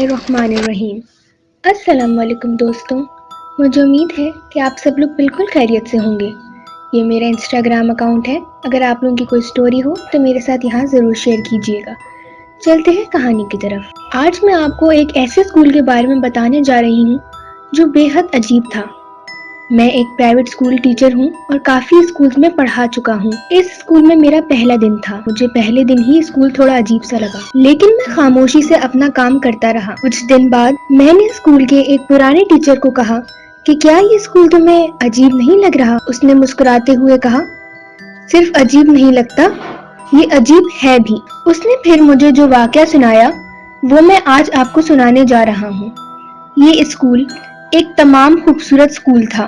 बिस्मिल्लाहिर्रहमानिर्रहीम। अस्सलाम वालेकुम दोस्तों, मुझे उम्मीद है कि आप सब लोग बिल्कुल खैरियत से होंगे। ये मेरा इंस्टाग्राम अकाउंट है। अगर आप लोगों की कोई स्टोरी हो तो मेरे साथ यहाँ ज़रूर शेयर कीजिएगा। चलते हैं कहानी की तरफ। आज मैं आपको एक ऐसे स्कूल के बारे में बताने जा रही हूँ जो बेहद अजीब था। मैं एक प्राइवेट स्कूल टीचर हूँ और काफी स्कूल्स में पढ़ा चुका हूँ। इस स्कूल में मेरा पहला दिन था। मुझे पहले दिन ही स्कूल थोड़ा अजीब सा लगा, लेकिन मैं खामोशी से अपना काम करता रहा। कुछ दिन बाद मैंने स्कूल के एक पुराने टीचर को कहा कि क्या ये स्कूल तुम्हें अजीब नहीं लग रहा? उसने मुस्कुराते हुए कहा, सिर्फ अजीब नहीं लगता, ये अजीब है भी। उसने फिर मुझे जो वाकया सुनाया वो मैं आज आपको सुनाने जा रहा हूँ। ये स्कूल एक तमाम खूबसूरत स्कूल था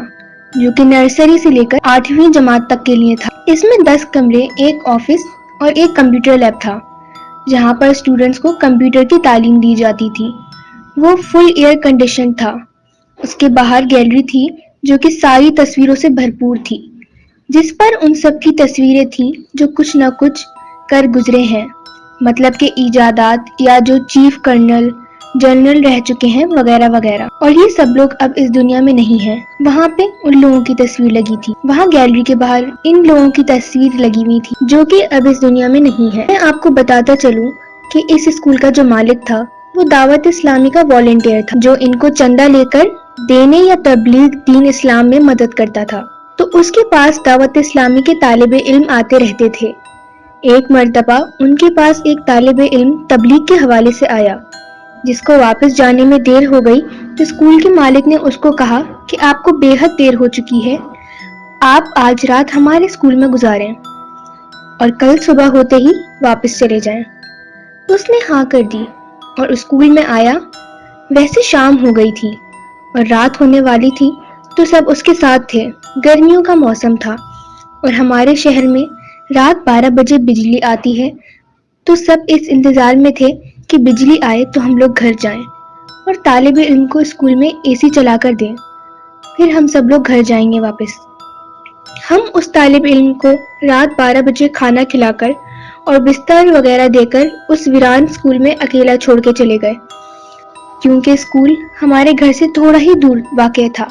जो कि नर्सरी से लेकर 8वीं जमात तक के लिए था। इसमें 10 कमरे, एक ऑफिस और एक कंप्यूटर लैब था जहाँ पर स्टूडेंट्स को कंप्यूटर की तालीम दी जाती थी। वो फुल एयर कंडीशन था। उसके बाहर गैलरी थी जो कि सारी तस्वीरों से भरपूर थी, जिस पर उन सब की तस्वीरें थी जो कुछ न कुछ कर गुजरे हैं, मतलब के इजादात या जो चीफ कर्नल जनरल रह चुके हैं वगैरह वगैरह। और ये सब लोग अब इस दुनिया में नहीं हैं। वहाँ पे उन लोगों की तस्वीर लगी थी। वहाँ गैलरी के बाहर इन लोगों की तस्वीर लगी हुई थी जो कि अब इस दुनिया में नहीं है। मैं आपको बताता चलूं कि इस स्कूल का जो मालिक था वो दावत इस्लामी का वॉलंटियर था, जो इनको चंदा लेकर देने या तबलीग दीन इस्लाम में मदद करता था। तो उसके पास दावत इस्लामी के तालिबे इल्म आते रहते थे। एक मर्तबा उनके पास एक तालिबे इल्म तबलीग के हवाले से आया, जिसको वापस जाने में देर हो गई। तो स्कूल के मालिक ने उसको कहा कि आपको बेहद देर हो चुकी है, आप आज रात हमारे स्कूल में गुजारें और कल सुबह होते ही वापस चले जाएं। उसने हाँ कर दी और स्कूल में आया। वैसे शाम हो गई थी और रात होने वाली थी, तो सब उसके साथ थे। गर्मियों का मौसम था और हमारे शहर में रात 12 बजे बिजली आती है, तो सब इस इंतजार में थे कि बिजली आए तो हम लोग घर जाएं और तालिबे इल्म को स्कूल में एसी चला कर दें, फिर हम सब लोग घर जाएंगे वापस। हम उस तालिबे इल्म को रात 12 बजे खाना खिलाकर और बिस्तर वगैरह देकर उस वीरान स्कूल में अकेला छोड़ के चले गए, क्योंकि स्कूल हमारे घर से थोड़ा ही दूर वाक़ था।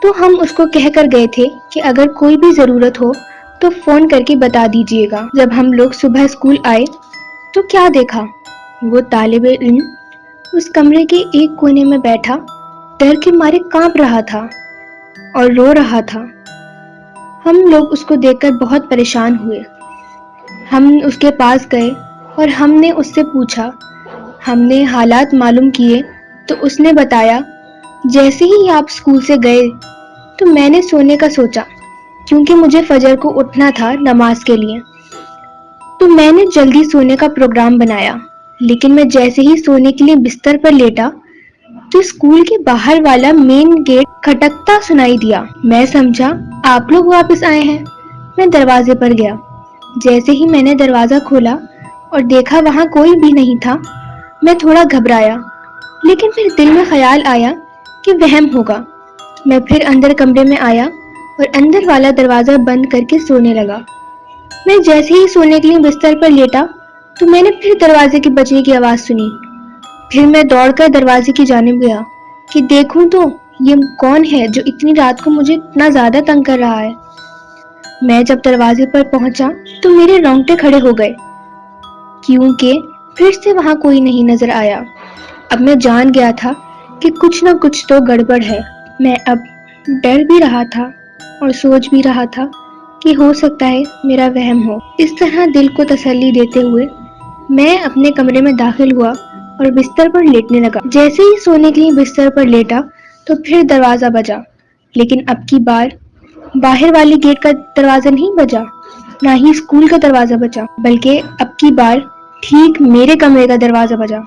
तो हम उसको कह कर गए थे कि अगर कोई भी ज़रूरत हो तो फ़ोन करके बता दीजिएगा। जब हम लोग सुबह स्कूल आए तो क्या देखा, वो तालिबे इल्म उस कमरे के एक कोने में बैठा डर के मारे कांप रहा था और रो रहा था। हम लोग उसको देखकर बहुत परेशान हुए। हम उसके पास गए और हमने उससे पूछा, हमने हालात मालूम किए तो उसने बताया, जैसे ही आप स्कूल से गए तो मैंने सोने का सोचा, क्योंकि मुझे फजर को उठना था नमाज के लिए। तो मैंने जल्दी सोने का प्रोग्राम बनाया, लेकिन मैं जैसे ही सोने के लिए बिस्तर पर लेटा तो स्कूल के बाहर वाला मेन गेट खटकता सुनाई दिया। मैं समझा आप लोग वापस आए हैं। मैं दरवाजे पर गया। जैसे ही मैंने दरवाजा खोला और देखा वहां कोई भी नहीं था, मैं थोड़ा घबराया, लेकिन फिर दिल में ख्याल आया कि वहम होगा। मैं फिर अंदर कमरे में आया और अंदर वाला दरवाजा बंद करके सोने लगा। मैं जैसे ही सोने के लिए बिस्तर पर लेटा तो मैंने फिर दरवाजे के बजने की आवाज सुनी। फिर मैं दौड़कर दरवाजे की जानिब गया कि देखूं तो ये कौन है जो इतनी रात को मुझे इतना ज्यादा तंग कर रहा है। मैं जब दरवाजे पर पहुंचा तो मेरे रोंगटे खड़े हो गए, क्योंकि फिर से वहां कोई नहीं नजर आया। अब मैं जान गया था कि कुछ न कुछ तो गड़बड़ है। मैं अब डर भी रहा था और सोच भी रहा था कि हो सकता है मेरा वहम हो। इस तरह दिल को तसल्ली देते हुए मैं अपने कमरे में दाखिल हुआ और बिस्तर पर लेटने लगा। जैसे ही सोने के लिए बिस्तर पर लेटा तो फिर दरवाजा बजा, लेकिन अब की बार बाहर वाली गेट का दरवाजा नहीं बजा, ना ही स्कूल का दरवाजा बजा, बल्कि अब की बार ठीक मेरे कमरे का दरवाजा बजा।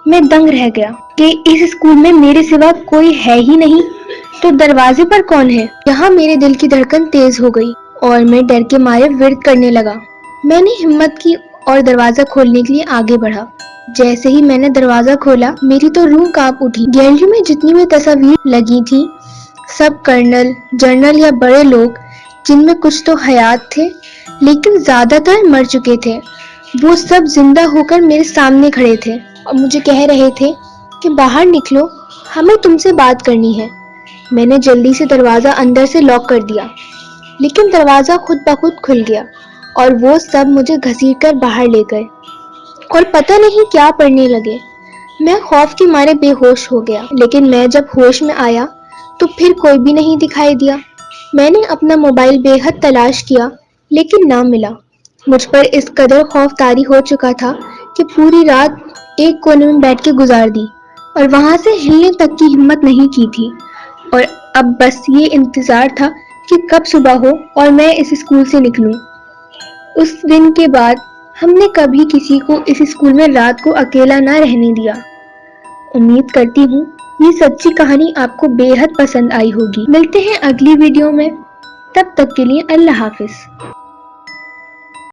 मैं दंग रह गया कि इस स्कूल में मेरे सिवा कोई है ही नहीं, तो दरवाजे पर कौन है। यहाँ मेरे दिल की धड़कन तेज हो गई और मैं डर के मारे विर्द करने लगा। मैंने हिम्मत की और दरवाजा खोलने के लिए आगे बढ़ा। जैसे ही मैंने दरवाजा खोला मेरी तो रूह कांप उठी। गैलरी में जितनी भी तस्वीर लगी थी सब कर्नल, जनरल या बड़े लोग, जिनमें कुछ तो हयात थे लेकिन ज्यादातर मर चुके थे, वो सब जिंदा होकर मेरे सामने खड़े थे और मुझे कह रहे थे کہ باہر نکلو، ہمیں تم سے بات کرنی ہے۔ میں نے جلدی سے دروازہ اندر سے لاک کر دیا، لیکن دروازہ خود بخود کھل گیا اور وہ سب مجھے گھسیٹ کر باہر لے گئے اور پتہ نہیں کیا پڑھنے لگے۔ میں خوف کے مارے بے ہوش ہو گیا، لیکن میں جب ہوش میں آیا تو پھر کوئی بھی نہیں دکھائی دیا۔ میں نے اپنا موبائل بے حد تلاش کیا لیکن نہ ملا۔ مجھ پر اس قدر خوف طاری ہو چکا تھا کہ پوری رات ایک کونے میں بیٹھ کے گزار دی اور وہاں سے ہلنے تک کی ہمت نہیں کی تھی، اور اب بس یہ انتظار تھا کہ کب صبح ہو اور میں اس اسکول سے نکلوں۔ اس دن کے بعد ہم نے کبھی کسی کو اس اسکول میں رات کو اکیلا نہ رہنے دیا۔ امید کرتی ہوں یہ سچی کہانی آپ کو بے حد پسند آئی ہوگی۔ ملتے ہیں اگلی ویڈیو میں، تب تک کے لیے اللہ حافظ۔